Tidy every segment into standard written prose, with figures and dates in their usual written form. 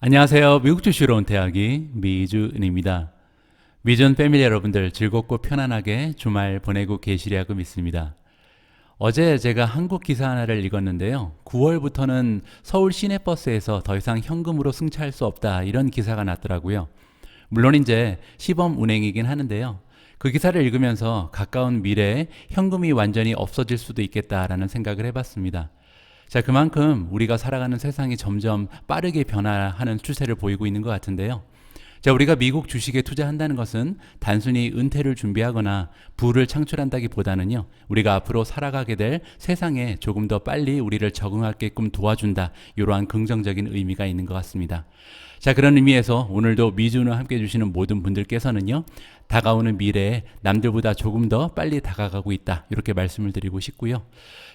안녕하세요. 미국 주식으로 온 대학이 미주은입니다. 미주은 패밀리 여러분들 즐겁고 편안하게 주말 보내고 계시리라고 믿습니다. 어제 제가 한국 기사 하나를 읽었는데요. 9월부터는 서울 시내버스에서 더 이상 현금으로 승차할 수 없다 이런 기사가 났더라고요. 물론 이제 시범 운행이긴 하는데요. 그 기사를 읽으면서 가까운 미래에 현금이 완전히 없어질 수도 있겠다라는 생각을 해봤습니다. 자, 그만큼 우리가 살아가는 세상이 점점 빠르게 변화하는 추세를 보이고 있는 것 같은데요. 자, 우리가 미국 주식에 투자한다는 것은 단순히 은퇴를 준비하거나 부를 창출한다기보다는요, 우리가 앞으로 살아가게 될 세상에 조금 더 빨리 우리를 적응하게끔 도와준다, 이러한 긍정적인 의미가 있는 것 같습니다. 자, 그런 의미에서 오늘도 미주은을 함께 해주시는 모든 분들께서는요, 다가오는 미래에 남들보다 조금 더 빨리 다가가고 있다, 이렇게 말씀을 드리고 싶고요.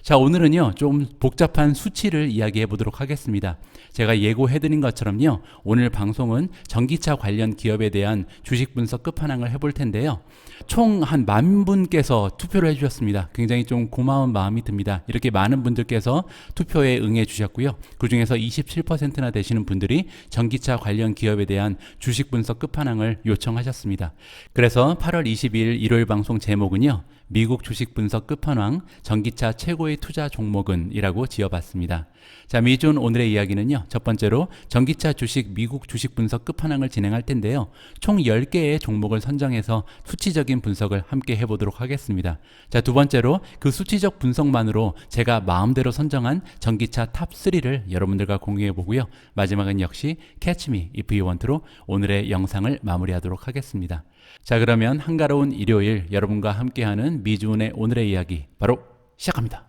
자, 오늘은요 좀 복잡한 수치를 이야기해 보도록 하겠습니다. 제가 예고해드린 것처럼요, 오늘 방송은 전기차 관련 기업에 대한 주식 분석 끝판왕을 해볼 텐데요, 총 한 10,000분께서 투표를 해주셨습니다. 굉장히 좀 고마운 마음이 듭니다. 이렇게 많은 분들께서 투표에 응해 주셨고요, 그 중에서 27%나 되시는 분들이 전기차 관련 기업에 대한 주식 분석 끝판왕을 요청하셨습니다. 그래서 8월 22일 일요일 방송 제목은요, 미국 주식 분석 끝판왕 전기차 최고의 투자 종목은 이라고 지어봤습니다. 자, 미주은 오늘의 이야기는요, 첫 번째로 전기차 주식 미국 주식 분석 끝판왕을 진행할 텐데요, 총 10개의 종목을 선정해서 수치적인 분석을 함께 해보도록 하겠습니다. 자, 두 번째로 그 수치적 분석만으로 제가 마음대로 선정한 전기차 탑3를 여러분들과 공유해 보고요, 마지막은 역시 Catch Me If You Want로 오늘의 영상을 마무리하도록 하겠습니다. 자, 그러면 한가로운 일요일 여러분과 함께하는 미주은의 오늘의 이야기 바로 시작합니다.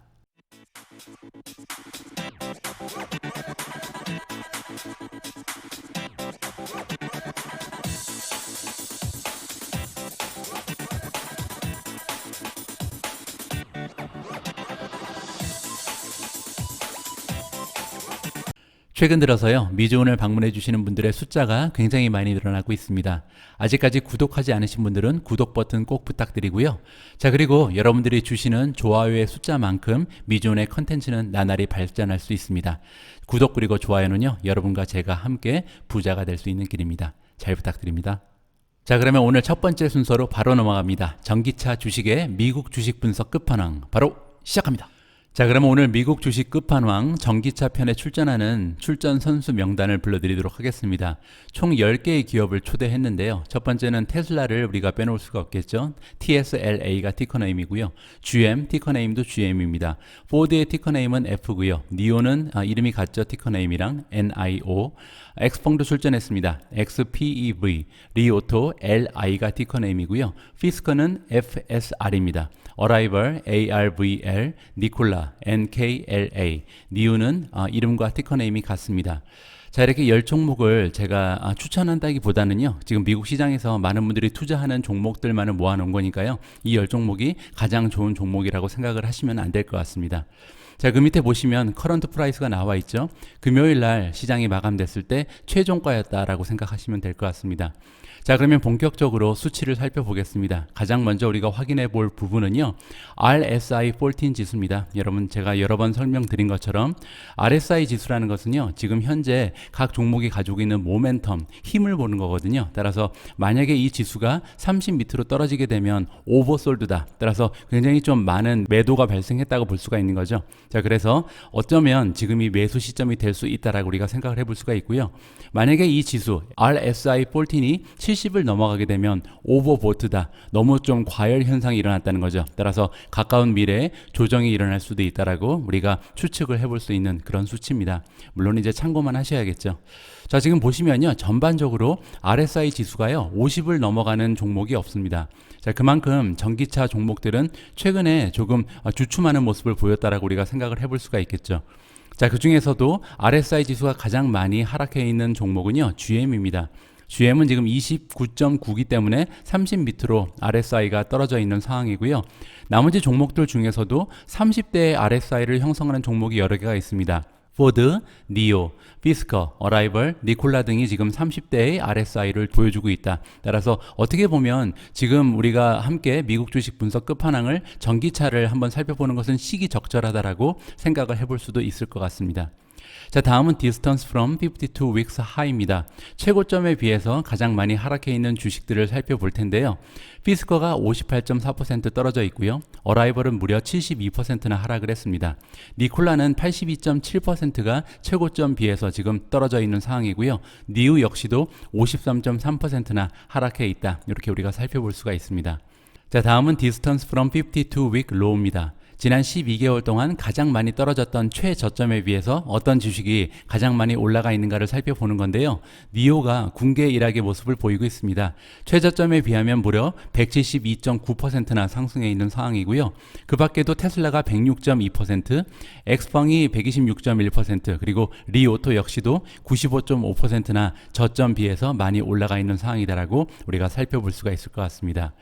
최근 들어서요, 미주은을 방문해 주시는 분들의 숫자가 굉장히 많이 늘어나고 있습니다. 아직까지 구독하지 않으신 분들은 구독 버튼 꼭 부탁드리고요. 자, 그리고 여러분들이 주시는 좋아요의 숫자만큼 미주은의 컨텐츠는 나날이 발전할 수 있습니다. 구독 그리고 좋아요는요, 여러분과 제가 함께 부자가 될 수 있는 길입니다. 잘 부탁드립니다. 자, 그러면 오늘 첫 번째 순서로 바로 넘어갑니다. 전기차 주식의 미국 주식 분석 끝판왕 바로 시작합니다. 자, 그러면 오늘 미국 주식 끝판왕 전기차 편에 출전하는 출전 선수 명단을 불러드리도록 하겠습니다. 총 10개의 기업을 초대했는데요. 첫 번째는 테슬라를 우리가 빼놓을 수가 없겠죠. TSLA가 티커네임이고요. GM 티커네임도 GM입니다. 포드의 티커네임은 F고요. 니오는 이름이 같죠. 티커네임이랑 NIO. 엑스펑도 출전했습니다. XPEV, 리오토 LI가 티커네임이고요. 피스커는 FSR입니다. 어라이벌 ARVL, 니콜라 NKLA, 니우는 이름과 티커네임이 같습니다. 자, 이렇게 10종목을 제가 추천한다기보다는요, 지금 미국 시장에서 많은 분들이 투자하는 종목들만을 모아놓은 거니까요, 이 10종목이 가장 좋은 종목이라고 생각을 하시면 안 될 것 같습니다. 자, 그 밑에 보시면 커런트 프라이스가 나와 있죠. 금요일 날 시장이 마감됐을 때 최종가였다라고 생각하시면 될 것 같습니다. 자, 그러면 본격적으로 수치를 살펴보겠습니다. 가장 먼저 우리가 확인해 볼 부분은요, RSI 14 지수입니다. 여러분, 제가 여러 번 설명드린 것처럼 RSI 지수라는 것은요, 지금 현재 각 종목이 가지고 있는 모멘텀, 힘을 보는 거거든요. 따라서 만약에 이 지수가 30 밑으로 떨어지게 되면 오버솔드다. 따라서 굉장히 좀 많은 매도가 발생했다고 볼 수가 있는 거죠. 자, 그래서 어쩌면 지금이 매수 시점이 될 수 있다라고 우리가 생각을 해볼 수가 있고요. 만약에 이 지수 RSI 14이 70을 넘어가게 되면 오버보트다. 너무 좀 과열 현상이 일어났다는 거죠. 따라서 가까운 미래에 조정이 일어날 수도 있다라고 우리가 추측을 해볼 수 있는 그런 수치입니다. 물론 이제 참고만 하셔야겠죠. 자, 지금 보시면요, 전반적으로 RSI 지수가요 50을 넘어가는 종목이 없습니다. 자, 그만큼 전기차 종목들은 최근에 조금 주춤하는 모습을 보였다라고 우리가 생각을 해볼 수가 있겠죠. 자, 그 중에서도 RSI 지수가 가장 많이 하락해 있는 종목은요, GM입니다. GM은 지금 29.9기 때문에 30 밑으로 RSI가 떨어져 있는 상황이고요. 나머지 종목들 중에서도 30대의 RSI를 형성하는 종목이 여러 개가 있습니다. 포드, 니오, 피스커, 어라이벌, 니콜라 등이 지금 30대의 RSI를 보여주고 있다. 따라서 어떻게 보면 지금 우리가 함께 미국 주식 분석 끝판왕을 전기차를 한번 살펴보는 것은 시기적절하다라고 생각을 해볼 수도 있을 것 같습니다. 자, 다음은 distance from 52 weeks high입니다. 최고점에 비해서 가장 많이 하락해 있는 주식들을 살펴볼 텐데요. 피스커가 58.4% 떨어져 있고요. 어라이벌은 무려 72%나 하락을 했습니다. 니콜라는 82.7%가 최고점 비해서 지금 떨어져 있는 상황이고요. 니우 역시도 53.3%나 하락해 있다. 이렇게 우리가 살펴볼 수가 있습니다. 자, 다음은 distance from 52 week low입니다. 지난 12개월 동안 가장 많이 떨어졌던 최저점에 비해서 어떤 주식이 가장 많이 올라가 있는가를 살펴보는 건데요. 니오가 궁계 일학의 모습을 보이고 있습니다. 최저점에 비하면 무려 172.9%나 상승해 있는 상황이고요. 그 밖에도 테슬라가 106.2%, 엑스펑이 126.1%, 그리고 리오토 역시도 95.5%나 저점 비해서 많이 올라가 있는 상황이다라고 우리가 살펴볼 수가 있을 것 같습니다.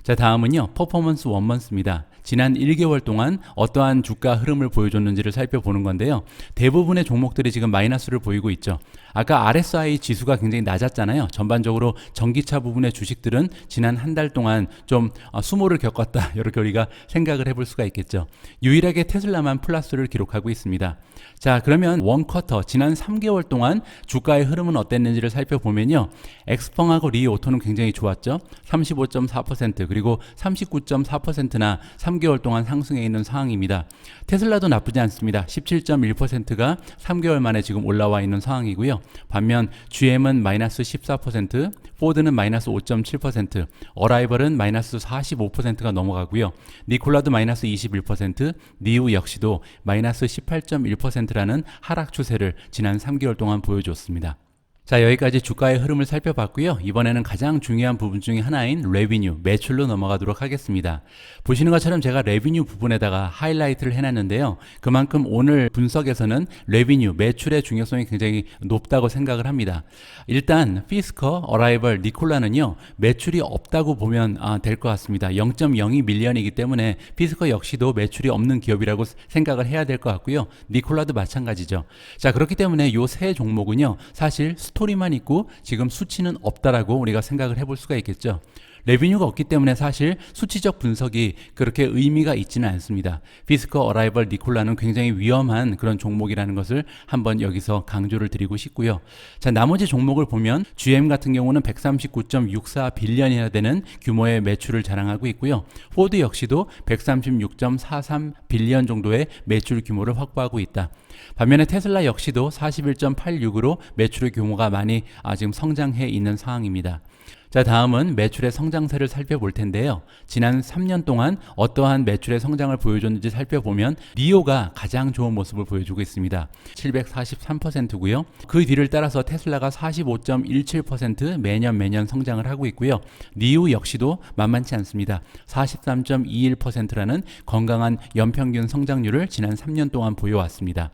자, 다음은요. 퍼포먼스 원먼스입니다. 지난 1개월 동안 어떠한 주가 흐름을 보여줬는지를 살펴보는 건데요. 대부분의 종목들이 지금 마이너스를 보이고 있죠. 아까 RSI 지수가 굉장히 낮았잖아요. 전반적으로 전기차 부분의 주식들은 지난 한 달 동안 좀 수모를 겪었다. 이렇게 우리가 생각을 해볼 수가 있겠죠. 유일하게 테슬라만 플러스를 기록하고 있습니다. 자, 그러면 원쿼터 지난 3개월 동안 주가의 흐름은 어땠는지를 살펴보면요. 엑스펑하고 리오토는 굉장히 좋았죠. 35.4% 그리고 39.4%나 3개월 동안 상승해 있는 상황입니다. 테슬라도 나쁘지 않습니다. 17.1%가 3개월 만에 지금 올라와 있는 상황이고요. 반면 GM은 마이너스 14%, 포드는 마이너스 5.7%, 어라이벌은 마이너스 45%가 넘어가고요. 니콜라도 마이너스 21%, 니우 역시도 마이너스 18.1%라는 하락 추세를 지난 3개월 동안 보여줬습니다. 자, 여기까지 주가의 흐름을 살펴봤고요. 이번에는 가장 중요한 부분 중에 하나인 레비뉴, 매출로 넘어가도록 하겠습니다. 보시는 것처럼 제가 레비뉴 부분에다가 하이라이트를 해놨는데요. 그만큼 오늘 분석에서는 레비뉴, 매출의 중요성이 굉장히 높다고 생각을 합니다. 일단 피스커, 어라이벌, 니콜라는요. 매출이 없다고 보면 될 것 같습니다. 0.02 밀리언이기 때문에 피스커 역시도 매출이 없는 기업이라고 생각을 해야 될 것 같고요. 니콜라도 마찬가지죠. 자, 그렇기 때문에 이 세 종목은요. 사실 스토리만 있고 지금 수치는 없다라고 우리가 생각을 해볼 수가 있겠죠. 레비뉴가 없기 때문에 사실 수치적 분석이 그렇게 의미가 있지는 않습니다. 피스커, 어라이벌, 니콜라는 굉장히 위험한 그런 종목이라는 것을 한번 여기서 강조를 드리고 싶고요. 자, 나머지 종목을 보면 GM 같은 경우는 139.64 빌리언이나 되는 규모의 매출을 자랑하고 있고요. 포드 역시도 136.43 빌리언 정도의 매출 규모를 확보하고 있다. 반면에 테슬라 역시도 41.86으로 매출의 규모가 많이 지금 성장해 있는 상황입니다. 자, 다음은 매출의 성장세를 살펴볼 텐데요. 지난 3년 동안 어떠한 매출의 성장을 보여줬는지 살펴보면 리오가 가장 좋은 모습을 보여주고 있습니다. 743%고요. 그 뒤를 따라서 테슬라가 45.17% 매년 성장을 하고 있고요. 니우 역시도 만만치 않습니다. 43.21%라는 건강한 연평균 성장률을 지난 3년 동안 보여왔습니다.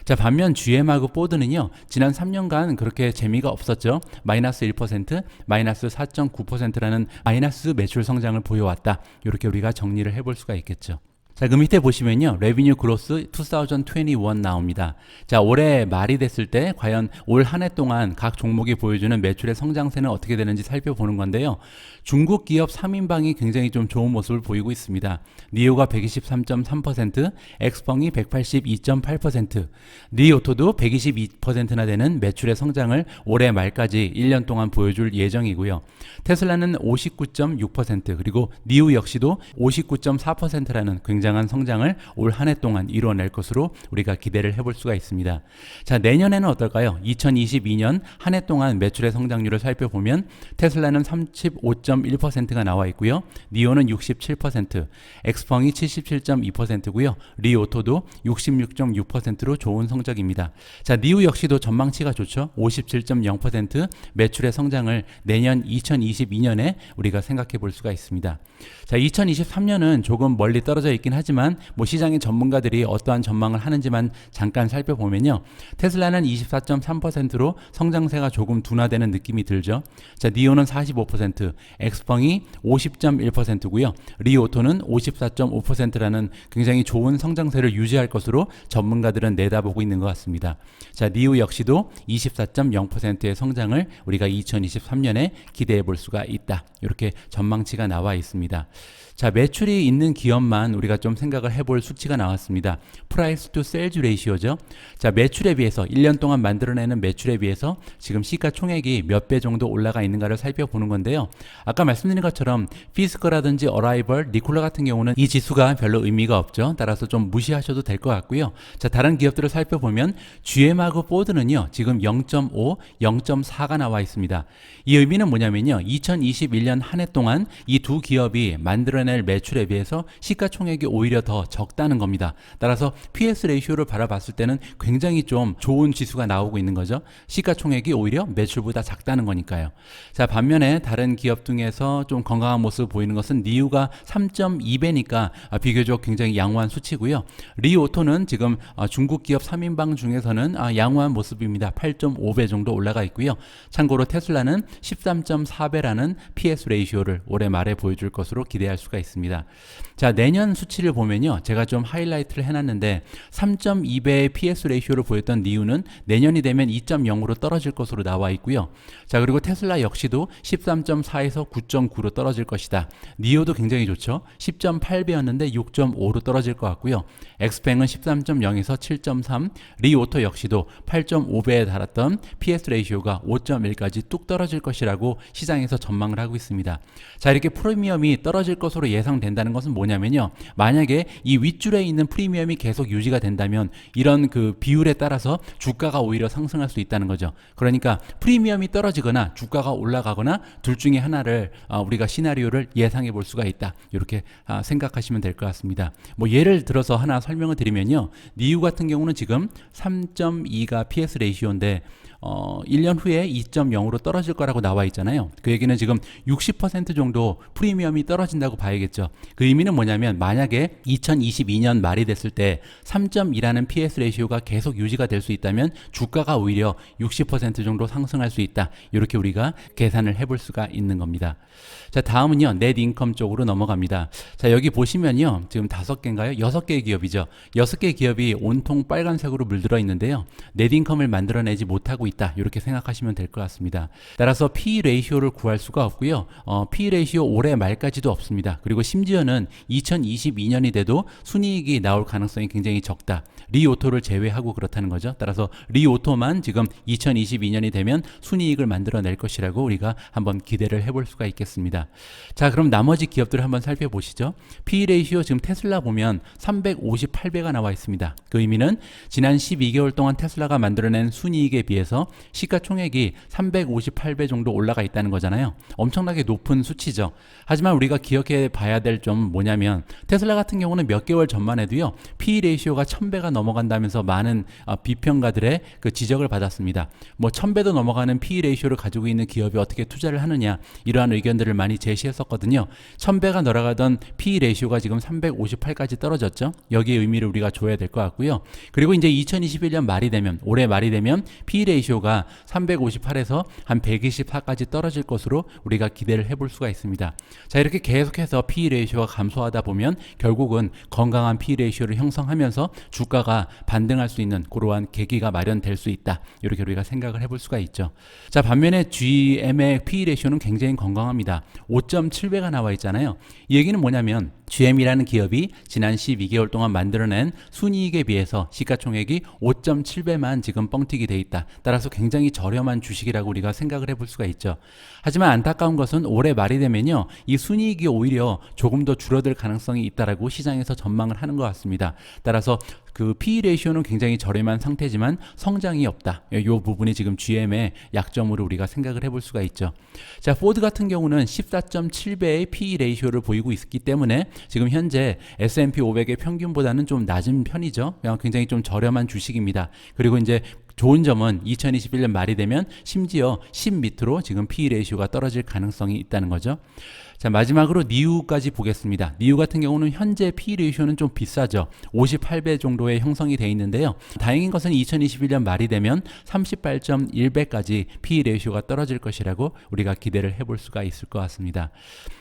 자, 반면 GM하고 포드는요, 지난 3년간 그렇게 재미가 없었죠. 마이너스 1%, 마이너스 4.9%라는 마이너스 매출 성장을 보여왔다. 이렇게 우리가 정리를 해볼 수가 있겠죠. 자, 그 밑에 보시면요. 레비뉴 그로스 2021 나옵니다. 자, 올해 말이 됐을 때 과연 올 한 해 동안 각 종목이 보여주는 매출의 성장세는 어떻게 되는지 살펴보는 건데요. 중국 기업 3인방이 굉장히 좀 좋은 모습을 보이고 있습니다. 니오가 123.3%, 엑스펑이 182.8%, 리오토도 122%나 되는 매출의 성장을 올해 말까지 1년 동안 보여줄 예정이고요. 테슬라는 59.6%, 그리고 니우 역시도 59.4%라는 굉장한 성장을 올 한 해 동안 이루어낼 것으로 우리가 기대를 해볼 수가 있습니다. 자, 내년에는 어떨까요? 2022년 한 해 동안 매출의 성장률을 살펴보면 테슬라는 35.1%가 나와 있고요. 니오는 67%, 엑스펑이 77.2%고요. 리오토도 66.6%로 좋은 성적입니다. 자, 니우 역시도 전망치가 좋죠. 57.0% 매출의 성장을 내년 2022년에 우리가 생각해 볼 수가 있습니다. 자, 2023년은 조금 멀리 떨어져 있긴 하지만 시장의 전문가들이 어떠한 전망을 하는지만 잠깐 살펴보면요. 테슬라는 24.3%로 성장세가 조금 둔화되는 느낌이 들죠. 자, 니오는 45%, 엑스펑이 50.1%고요. 리오토는 54.5%라는 굉장히 좋은 성장세를 유지할 것으로 전문가들은 내다보고 있는 것 같습니다. 자, 니우 역시도 24.0%의 성장을 우리가 2023년에 기대해 볼 수가 있다. 이렇게 전망치가 나와 있습니다. 자, 매출이 있는 기업만 우리가 좀 생각을 해볼 수치가 나왔습니다. Price to Sales Ratio죠. 자, 매출에 비해서 1년 동안 만들어내는 매출에 비해서 지금 시가총액이 몇 배 정도 올라가 있는가를 살펴보는 건데요. 아까 말씀드린 것처럼 피스커라든지 어라이벌, 니콜라 같은 경우는 이 지수가 별로 의미가 없죠. 따라서 좀 무시하셔도 될 것 같고요. 자, 다른 기업들을 살펴보면 GM하고 포드는요, 지금 0.5, 0.4가 나와 있습니다. 이 의미는 뭐냐면요, 2021년 한 해 동안 이 두 기업이 만들어낼 매출에 비해서 시가총액이 오히려 더 적다는 겁니다. 따라서 PS 레이쇼를 바라봤을 때는 굉장히 좀 좋은 지수가 나오고 있는 거죠. 시가총액이 오히려 매출보다 작다는 거니까요. 자, 반면에 다른 기업 중에서 좀 건강한 모습을 보이는 것은 니우가 3.2배니까 비교적 굉장히 양호한 수치고요. 리오토는 지금 중국 기업 3인방 중에서는 양호한 모습입니다. 8.5배 정도 올라가 있고요. 참고로 테슬라는 13.4배라는 PS 레이쇼를 올해 말에 보여줄 것으로 기대할 수가 있습니다. 자, 내년 수치를 보면요, 제가 좀 하이라이트를 해놨는데 3.2배의 PS 레이쇼를 보였던 니우는 내년이 되면 2.0으로 떨어질 것으로 나와 있고요. 자, 그리고 테슬라 역시도 13.4에서 9.9로 떨어질 것이다. 니오도 굉장히 좋죠. 10.8배였는데 6.5로 떨어질 것 같고요. 엑스팽은 13.0에서 7.3, 리오토 역시도 8.5배에 달았던 PS 레이쇼가 5.1까지 뚝 떨어질 것이라고 시장에서 전망을 하고 있습니다. 자, 이렇게 프리미엄이 떨어질 것으로 예상된다는 것은 뭐냐면요, 만약에 이 윗줄에 있는 프리미엄이 계속 유지가 된다면 이런 그 비율에 따라서 주가가 오히려 상승할 수 있다는 거죠. 그러니까 프리미엄이 떨어지거나 주가가 올라가거나 둘 중에 하나를 우리가 시나리오를 예상해 볼 수가 있다. 이렇게 생각하시면 될 것 같습니다. 뭐 예를 들어서 하나 설명을 드리면요, 니우 같은 경우는 지금 3.2가 PS 레이시오인데 1년 후에 2.0으로 떨어질 거라고 나와 있잖아요. 그 얘기는 지금 60% 정도 프리미엄이 떨어진다고 봐야겠죠. 그 의미는 뭐냐면 만약에 2022년 말이 됐을 때 3.2라는 PS 레이시오가 계속 유지가 될 수 있다면 주가가 오히려 60% 정도 상승할 수 있다. 이렇게 우리가 계산을 해볼 수가 있는 겁니다. 자, 다음은요, 넷 인컴 쪽으로 넘어갑니다. 자, 여기 보시면요, 지금 5개인가요? 6개의 기업이죠. 6개의 기업이 온통 빨간색으로 물들어 있는데요, 넷 인컴을 만들어내지 못하고 있다. 이렇게 생각하시면 될 것 같습니다. 따라서 P 레이시오를 구할 수가 없고요. P 레이시오 올해 말까지도 없습니다. 그리고 심지어는 2022년이 돼도 순이익이 나올 가능성이 굉장히 적다. 리오토를 제외하고 그렇다는 거죠. 따라서 리오토만 지금 2022년이 되면 순이익을 만들어낼 것이라고 우리가 한번 기대를 해볼 수가 있겠습니다. 자, 그럼 나머지 기업들을 한번 살펴보시죠. P 레이시오 지금 테슬라 보면 358배가 나와 있습니다. 그 의미는 지난 12개월 동안 테슬라가 만들어낸 순이익에 비해서 시가총액이 358배 정도 올라가 있다는 거잖아요. 엄청나게 높은 수치죠. 하지만 우리가 기억해 봐야 될 점은 뭐냐면 테슬라 같은 경우는 몇 개월 전만 해도요, P 레이시오가 1000배가 넘어간다면서 많은 비평가들의 그 지적을 받았습니다. 뭐 1000배도 넘어가는 P 레이시오를 가지고 있는 기업이 어떻게 투자를 하느냐, 이러한 의견들을 많이 제시했었거든요. 1000배가 넘어가던 P 레이시오가 지금 358까지 떨어졌죠. 여기에 의미를 우리가 줘야 될 것 같고요. 그리고 이제 2021년 말이 되면, 올해 말이 되면 P 레이시오가 358에서 한 124까지 떨어질 것으로 우리가 기대를 해볼 수가 있습니다. 자, 이렇게 계속해서 P 레이시오가 감소하다 보면 결국은 건강한 P 레이시오를 형성하면서 주가가 반등할 수 있는 그러한 계기가 마련될 수 있다. 이렇게 우리가 생각을 해볼 수가 있죠. 자, 반면에 GM의 P 레이시오는 굉장히 건강합니다. 5.7배가 나와 있잖아요. 이 얘기는 뭐냐면 GM이라는 기업이 지난 12개월 동안 만들어낸 순이익에 비해서 시가총액이 5.7배만 지금 뻥튀기 돼 있다. 따라서 굉장히 저렴한 주식이라고 우리가 생각을 해볼 수가 있죠. 하지만 안타까운 것은 올해 말이 되면요, 이 순이익이 오히려 조금 더 줄어들 가능성이 있다라고 시장에서 전망을 하는 것 같습니다. 따라서 그 P 레이시오는 굉장히 저렴한 상태지만 성장이 없다. 이 부분이 지금 GM의 약점으로 우리가 생각을 해볼 수가 있죠. 자, 포드 같은 경우는 14.7배의 P 레이시오를 보이고 있기 때문에 지금 현재 S&P 500의 평균보다는 좀 낮은 편이죠. 굉장히 좀 저렴한 주식입니다. 그리고 이제 좋은 점은 2021년 말이 되면 심지어 10 밑으로 지금 P 레이시오가 떨어질 가능성이 있다는 거죠. 자, 마지막으로 니우까지 보겠습니다. 니우 같은 경우는 현재 P 레이시오는 좀 비싸죠. 58배 정도의 형성이 되어 있는데요. 다행인 것은 2021년 말이 되면 38.1배까지 P 레이시오가 떨어질 것이라고 우리가 기대를 해볼 수가 있을 것 같습니다.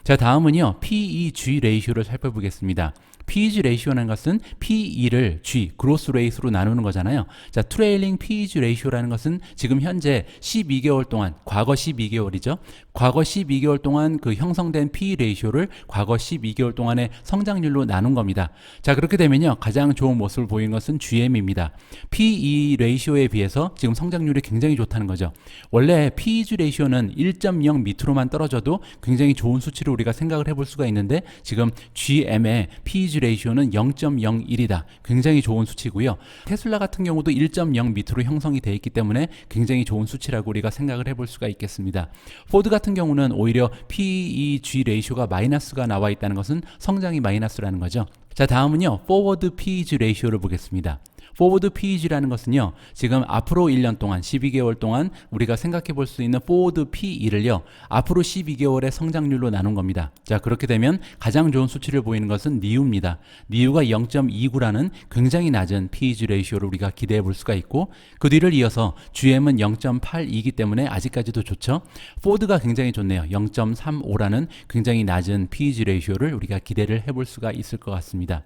자, 다음은요, PEG 레이시오를 살펴보겠습니다. PEG 레이시오라는 것은 PE를 G, 그로스 레이스로 나누는 거잖아요. 자, 트레일링 PEG 레이시오라는 것은 지금 현재 12개월 동안, 과거 12개월이죠. 과거 12개월 동안 그 형성된 PE 레이쇼를 과거 12개월 동안의 성장률로 나눈 겁니다. 자, 그렇게 되면요, 가장 좋은 모습을 보인 것은 GM입니다. PE 레이쇼에 비해서 지금 성장률이 굉장히 좋다는 거죠. 원래 PEG 레이쇼는 1.0 밑으로만 떨어져도 굉장히 좋은 수치를 우리가 생각을 해볼 수가 있는데, 지금 GM의 PEG 레이쇼는 0.01이다. 굉장히 좋은 수치고요. 테슬라 같은 경우도 1.0 밑으로 형성이 되어 있기 때문에 굉장히 좋은 수치라고 우리가 생각을 해볼 수가 있겠습니다. 포드 같은 경우는 오히려 PEG 레이쇼가 마이너스가 나와 있다는 것은 성장이 마이너스라는 거죠. 자, 다음은요, 포워드 PEG 레이쇼를 보겠습니다. 포워드 PEG라는 것은요, 지금 앞으로 1년 동안 12개월 동안 우리가 생각해 볼 수 있는 포워드 PE를요, 앞으로 12개월의 성장률로 나눈 겁니다. 자, 그렇게 되면 가장 좋은 수치를 보이는 것은 니우입니다. 니우가 0.29라는 굉장히 낮은 PEG 레이쇼를 우리가 기대해 볼 수가 있고, 그 뒤를 이어서 GM은 0.82이기 때문에 아직까지도 좋죠. 포드가 굉장히 좋네요. 0.35라는 굉장히 낮은 PEG 레이쇼를 우리가 기대를 해볼 수가 있을 것 같습니다.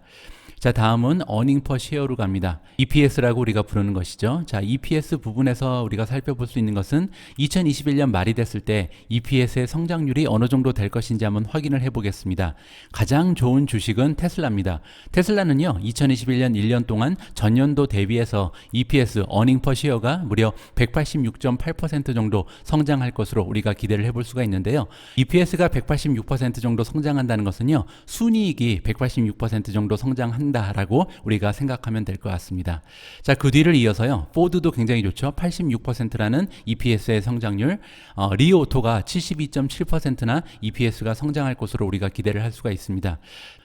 자, 다음은 earning per share로 갑니다. EPS라고 우리가 부르는 것이죠. 자, EPS 부분에서 우리가 살펴볼 수 있는 것은 2021년 말이 됐을 때 EPS의 성장률이 어느 정도 될 것인지 한번 확인을 해보겠습니다. 가장 좋은 주식은 테슬라입니다. 테슬라는요, 2021년 1년 동안 전년도 대비해서 EPS, earning per share가 무려 186.8% 정도 성장할 것으로 우리가 기대를 해볼 수가 있는데요. EPS가 186% 정도 성장한다는 것은요, 순이익이 186% 정도 성장한다 라고 우리가 생각하면 될 것 같습니다. 자, 그 뒤를 이어서요, 포드도 굉장히 좋죠. 86%라는 EPS의 성장률, 리오토가 72.7%나 EPS가 성장할 것으로 우리가 기대를 할 수가 있습니다.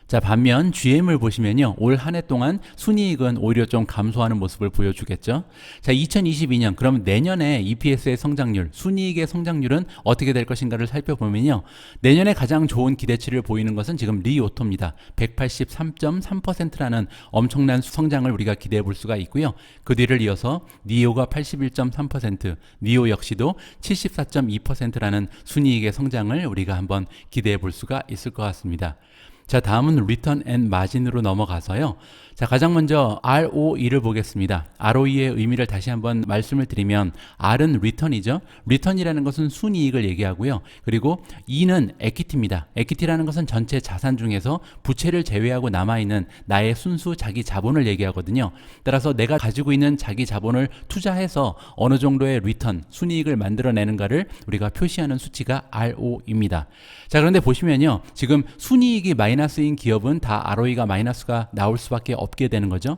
자, 반면 GM을 보시면요, 올 한 해 동안 순이익은 오히려 좀 감소하는 모습을 보여주겠죠. 자, 2022년, 그럼 내년에 EPS의 성장률, 순이익의 성장률은 어떻게 될 것인가를 살펴보면요, 내년에 가장 좋은 기대치를 보이는 것은 지금 리오토입니다. 183.3%라는 엄청난 성장을 우리가 기대해 볼 수가 있고요. 그 뒤를 이어서 니오가 81.3%, 니오 역시도 74.2%라는 순이익의 성장을 우리가 한번 기대해 볼 수가 있을 것 같습니다. 자, 다음은 리턴 앤 마진으로 넘어가서요. 자, 가장 먼저 ROE를 보겠습니다. ROE의 의미를 다시 한번 말씀을 드리면, R은 리턴이죠. 리턴이라는 것은 순이익을 얘기하고요. 그리고 E는 에퀴티입니다. 에퀴티라는 것은 전체 자산 중에서 부채를 제외하고 남아있는 나의 순수 자기 자본을 얘기하거든요. 따라서 내가 가지고 있는 자기 자본을 투자해서 어느 정도의 리턴, 순이익을 만들어내는가를 우리가 표시하는 수치가 ROE입니다. 자, 그런데 보시면요, 지금 순이익이 마이너스인 기업은 다 ROE가 마이너스가 나올 수밖에 없게 되는 거죠.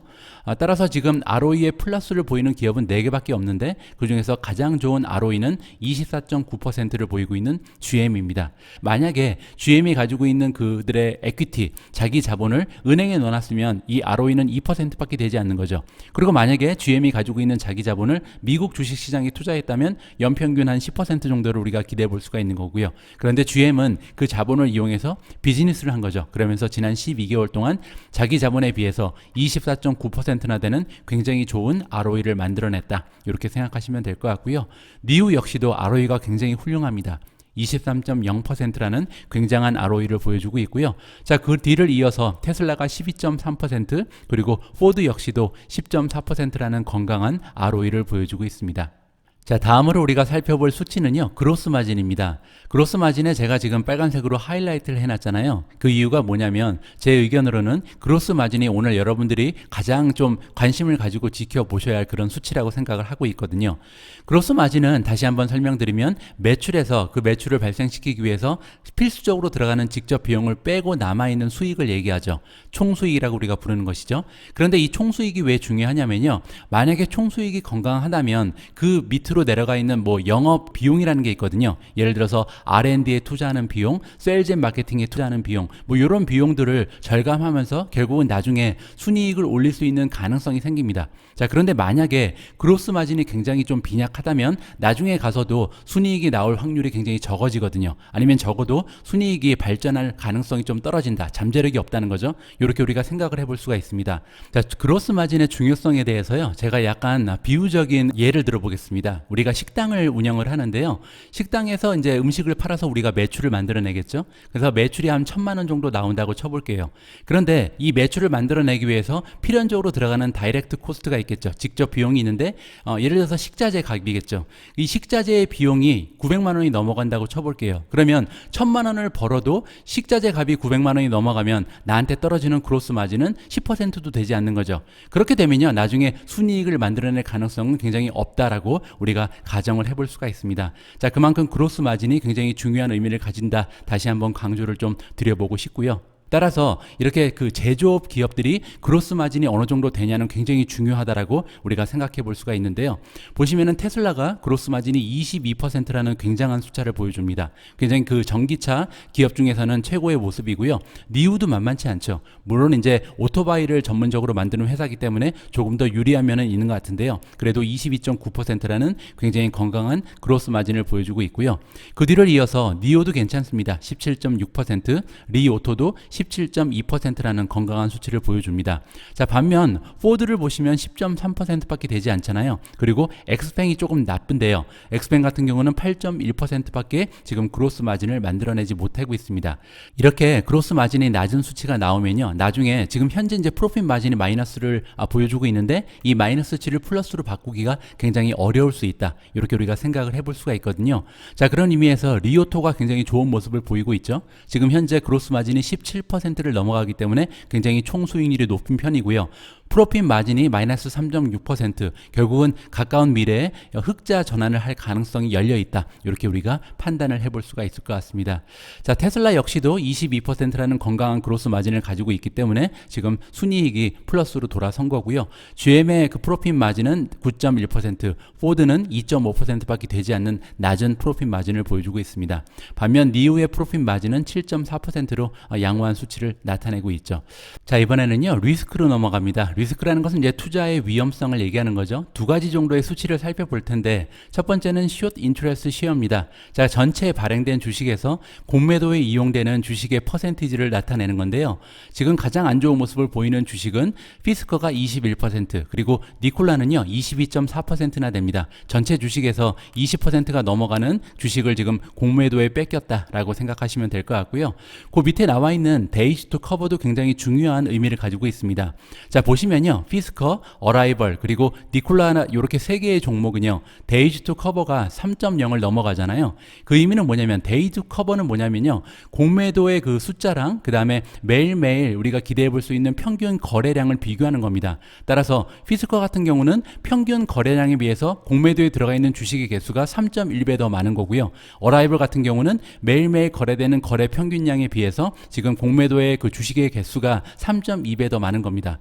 따라서 지금 ROE의 플러스를 보이는 기업은 4개밖에 없는데, 그 중에서 가장 좋은 ROE는 24.9%를 보이고 있는 GM입니다. 만약에 GM이 가지고 있는 그들의 에퀴티, 자기 자본을 은행에 넣어놨으면 이 ROE는 2%밖에 되지 않는 거죠. 그리고 만약에 GM이 가지고 있는 자기 자본을 미국 주식시장에 투자했다면 연평균 한 10% 정도를 우리가 기대해 볼 수가 있는 거고요. 그런데 GM은 그 자본을 이용해서 비즈니스를 한 거죠. 그러면서 지난 12개월 동안 자기 자본에 비해서 24.9%나 되는 굉장히 좋은 ROE를 만들어냈다. 이렇게 생각하시면 될 것 같고요. 니우 역시도 ROE가 굉장히 훌륭합니다. 23.0%라는 굉장한 ROE를 보여주고 있고요. 자, 그 뒤를 이어서 테슬라가 12.3%, 그리고 포드 역시도 10.4%라는 건강한 ROE를 보여주고 있습니다. 자, 다음으로 우리가 살펴볼 수치는요, 그로스 마진입니다. 그로스 마진에 제가 지금 빨간색으로 하이라이트를 해놨잖아요. 그 이유가 뭐냐면, 제 의견으로는 그로스 마진이 오늘 여러분들이 가장 좀 관심을 가지고 지켜보셔야 할 그런 수치라고 생각을 하고 있거든요. 그로스 마진은 다시 한번 설명드리면, 매출에서 그 매출을 발생시키기 위해서 필수적으로 들어가는 직접 비용을 빼고 남아있는 수익을 얘기하죠. 총수익이라고 우리가 부르는 것이죠. 그런데 이 총수익이 왜 중요하냐면요, 만약에 총수익이 건강하다면 그 밑으로 내려가 있는 뭐 영업 비용이라는 게 있거든요. 예를 들어서 R&D에 투자하는 비용, 세일즈 앤 마케팅에 투자하는 비용, 뭐 이런 비용들을 절감하면서 결국은 나중에 순이익을 올릴 수 있는 가능성이 생깁니다. 자, 그런데 만약에 그로스 마진이 굉장히 좀 빈약하다면 나중에 가서도 순이익이 나올 확률이 굉장히 적어지거든요. 아니면 적어도 순이익이 발전할 가능성이 좀 떨어진다. 잠재력이 없다는 거죠. 이렇게 우리가 생각을 해볼 수가 있습니다. 자, 그로스 마진의 중요성에 대해서요, 제가 약간 비유적인 예를 들어보겠습니다. 있습니다. 우리가 식당을 운영을 하는데요. 식당에서 이제 음식을 팔아서 우리가 매출을 만들어내겠죠. 그래서 매출이 한 1,000만 원 정도 나온다고 쳐볼게요. 그런데 이 매출을 만들어내기 위해서 필연적으로 들어가는 다이렉트 코스트가 있겠죠. 직접 비용이 있는데 예를 들어서 식자재 값이겠죠. 이 식자재의 비용이 900만 원이 넘어간다고 쳐볼게요. 그러면 1,000만 원을 벌어도 식자재 값이 900만 원이 넘어가면 나한테 떨어지는 그로스 마진은 10%도 되지 않는 거죠. 그렇게 되면요, 나중에 순이익을 만들어낼 가능성은 굉장히 없다라고 우리가 가정을 해볼 수가 있습니다. 자, 그만큼 그로스 마진이 굉장히 중요한 의미를 가진다. 다시 한번 강조를 좀 드려보고 싶고요. 따라서 이렇게 그 제조업 기업들이 그로스 마진이 어느 정도 되냐는 굉장히 중요하다라고 우리가 생각해 볼 수가 있는데요. 보시면은 테슬라가 그로스 마진이 22%라는 굉장한 숫자를 보여줍니다. 굉장히 그 전기차 기업 중에서는 최고의 모습이고요. 니우도 만만치 않죠. 물론 이제 오토바이를 전문적으로 만드는 회사이기 때문에 조금 더 유리한 면은 있는 것 같은데요. 그래도 22.9%라는 굉장히 건강한 그로스 마진을 보여주고 있고요. 그 뒤를 이어서 니오도 괜찮습니다. 17.6%, 리오토도 17.2%라는 건강한 수치를 보여줍니다. 자, 반면 포드를 보시면 10.3%밖에 되지 않잖아요. 그리고 엑스팽이 조금 나쁜데요. 엑스팽 같은 경우는 8.1%밖에 지금 그로스 마진을 만들어내지 못하고 있습니다. 이렇게 그로스 마진이 낮은 수치가 나오면요, 나중에 지금 현재 이제 프로핏 마진이 마이너스를 보여주고 있는데 이 마이너스치를 플러스로 바꾸기가 굉장히 어려울 수 있다. 이렇게 우리가 생각을 해볼 수가 있거든요. 자, 그런 의미에서 리오토가 굉장히 좋은 모습을 보이고 있죠. 지금 현재 그로스 마진이 17%를 넘어가기 때문에 굉장히 총 수익률이 높은 편이고요. 프로핏 마진이 마이너스 3.6%, 결국은 가까운 미래에 흑자 전환을 할 가능성이 열려 있다. 이렇게 우리가 판단을 해볼 수가 있을 것 같습니다. 자, 테슬라 역시도 22%라는 건강한 그로스 마진을 가지고 있기 때문에 지금 순이익이 플러스로 돌아선 거고요. GM의 그 프로핏 마진은 9.1%, 포드는 2.5%밖에 되지 않는 낮은 프로핏 마진을 보여주고 있습니다. 반면 니우의 프로핏 마진은 7.4%로 양호한 수치를 나타내고 있죠. 자, 이번에는요, 리스크로 넘어갑니다. 리스크라는 것은 이제 투자의 위험성을 얘기하는 거죠. 두 가지 정도의 수치를 살펴볼 텐데, 첫 번째는 숏 인트레스트 시어입니다. 자, 전체 발행된 주식에서 공매도에 이용되는 주식의 퍼센티지를 나타내는 건데요. 지금 가장 안 좋은 모습을 보이는 주식은 피스커가 21%, 그리고 니콜라는요 22.4%나 됩니다. 전체 주식에서 20%가 넘어가는 주식을 지금 공매도에 뺏겼다라고 생각하시면 될 것 같고요. 그 밑에 나와 있는 데이지 투 커버도 굉장히 중요한 의미를 가지고 있습니다. 자, 보시면요, 피스커, 어라이벌, 그리고 니콜라, 이렇게 세 개의 종목은요, 데이지 투 커버가 3.0을 넘어가잖아요. 그 의미는 뭐냐면, 데이지 투 커버는 뭐냐면요, 공매도의 그 숫자랑 그 다음에 매일매일 우리가 기대해 볼 수 있는 평균 거래량을 비교하는 겁니다. 따라서 피스커 같은 경우는 평균 거래량에 비해서 공매도에 들어가 있는 주식의 개수가 3.1배 더 많은 거고요. 어라이벌 같은 경우는 매일매일 거래되는 거래 평균량에 비해서 지금 공매도의 그 주식의 개수가 3.2배 더 많은 겁니다.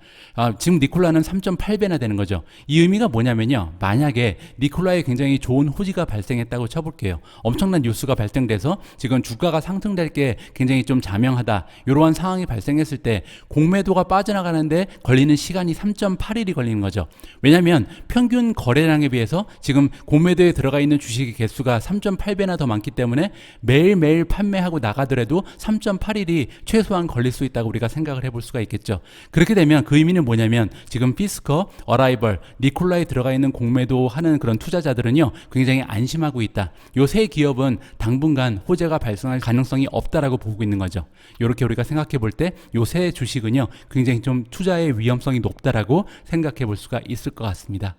지금 니콜라는 3.8배나 되는 거죠. 이 의미가 뭐냐면요, 만약에 니콜라에 굉장히 좋은 호지가 발생했다고 쳐볼게요. 엄청난 뉴스가 발생돼서 지금 주가가 상승될 게 굉장히 좀 자명하다, 이러한 상황이 발생했을 때 공매도가 빠져나가는데 걸리는 시간이 3.8일이 걸리는 거죠. 왜냐하면 평균 거래량에 비해서 지금 공매도에 들어가 있는 주식의 개수가 3.8배나 더 많기 때문에 매일매일 판매하고 나가더라도 3.8일이 최소한 걸릴 수 있다고 우리가 생각을 해볼 수가 있겠죠. 그렇게 되면 그 의미는 뭐냐면, 지금 피스커, 어라이벌, 니콜라에 들어가 있는 공매도 하는 그런 투자자들은요 굉장히 안심하고 있다. 요 세 기업은 당분간 호재가 발생할 가능성이 없다라고 보고 있는 거죠. 이렇게 우리가 생각해 볼 때 요 세 주식은요 굉장히 좀 투자의 위험성이 높다라고 생각해 볼 수가 있을 것 같습니다.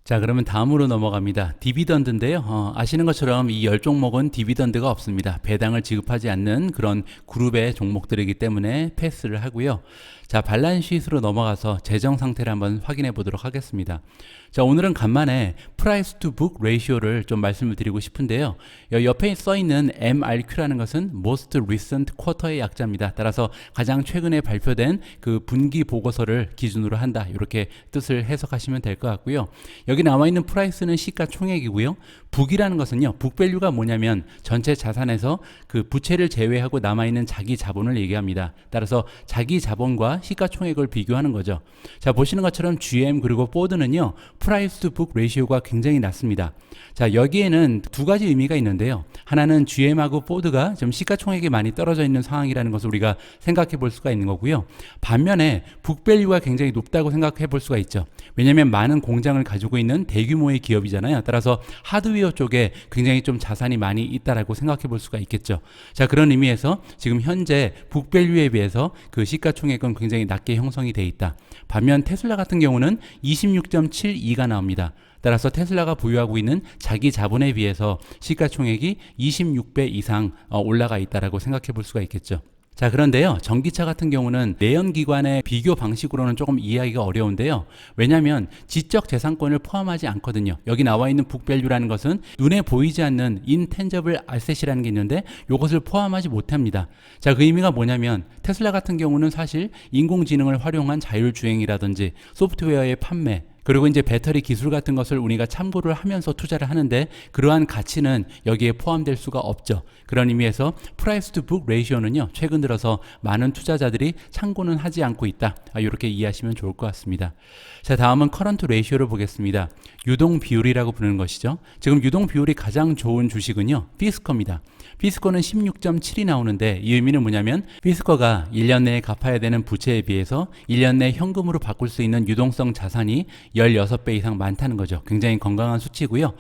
자, 그러면 다음으로 넘어갑니다. 디비던드인데요. 아시는 것처럼 이 10종목은 디비던드가 없습니다. 배당을 지급하지 않는 그런 그룹의 종목들이기 때문에 패스를 하고요. 자, 발란시트로 넘어가서 재정 상태를 한번 확인해 보도록 하겠습니다. 자, 오늘은 간만에 프라이스 투 북 레이시오를 좀 말씀을 드리고 싶은데요. 옆에 써 있는 MRQ라는 것은 Most Recent Quarter의 약자입니다. 따라서 가장 최근에 발표된 그 분기 보고서를 기준으로 한다, 이렇게 뜻을 해석하시면 될 것 같고요. 여기 나와 있는 프라이스는 시가총액이고요. 북이라는 것은요, 북밸류가 뭐냐면 전체 자산에서 그 부채를 제외하고 남아있는 자기 자본을 얘기합니다. 따라서 자기 자본과 주식과 시가총액을 비교하는 거죠. 자, 보시는 것처럼 GM 그리고 포드는요, 프라이스 투 북 레이시오가 굉장히 낮습니다. 자, 여기에는 두 가지 의미가 있는데요. 하나는 GM하고 포드가 좀 시가총액이 많이 떨어져 있는 상황이라는 것을 우리가 생각해 볼 수가 있는 거고요. 반면에 북밸류가 굉장히 높다고 생각해 볼 수가 있죠. 왜냐하면 많은 공장을 가지고 있는 대규모의 기업이잖아요. 따라서 하드웨어 쪽에 굉장히 좀 자산이 많이 있다라고 생각해 볼 수가 있겠죠. 자, 그런 의미에서 지금 현재 북밸류에 비해서 그 시가총액은 굉장히 낮게 형성이 돼 있다. 반면 테슬라 같은 경우는 26.72가 나옵니다. 따라서 테슬라가 보유하고 있는 자기 자본에 비해서 시가총액이 26배 이상 올라가 있다라고 생각해 볼 수가 있겠죠. 자, 그런데요, 전기차 같은 경우는 내연기관의 비교 방식으로는 조금 이해하기가 어려운데요. 왜냐하면 지적재산권을 포함하지 않거든요. 여기 나와 있는 북밸류라는 것은 눈에 보이지 않는 인텐저블 아셋이라는 게 있는데 이것을 포함하지 못합니다. 자, 그 의미가 뭐냐면 테슬라 같은 경우는 사실 인공지능을 활용한 자율주행이라든지 소프트웨어의 판매, 그리고 이제 배터리 기술 같은 것을 우리가 참고를 하면서 투자를 하는데 그러한 가치는 여기에 포함될 수가 없죠. 그런 의미에서 프라이스 투 북 레이시오는요, 최근 들어서 많은 투자자들이 참고는 하지 않고 있다. 이렇게 이해하시면 좋을 것 같습니다. 자, 다음은 커런트 레이시오를 보겠습니다. 유동 비율이라고 부르는 것이죠. 지금 유동 비율이 가장 좋은 주식은요, 피스커입니다. 피스커는 16.7이 나오는데 이 의미는 뭐냐면 피스커가 1년 내에 갚아야 되는 부채에 비해서 1년 내에 현금으로 바꿀 수 있는 유동성 자산이 16배 이상 많다는 거죠. 굉장히 건강한 수치고요.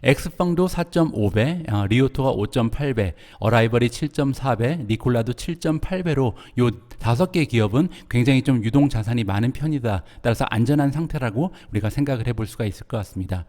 엑스펑도 4.5배, 리오토가 5.8배, 어라이벌이 7.4배, 니콜라도 7.8배로 요 5개 기업은 굉장히 좀 유동 자산이 많은 편이다. 따라서 안전한 상태라고 우리가 생각을 해볼 수가 있을 것 같습니다.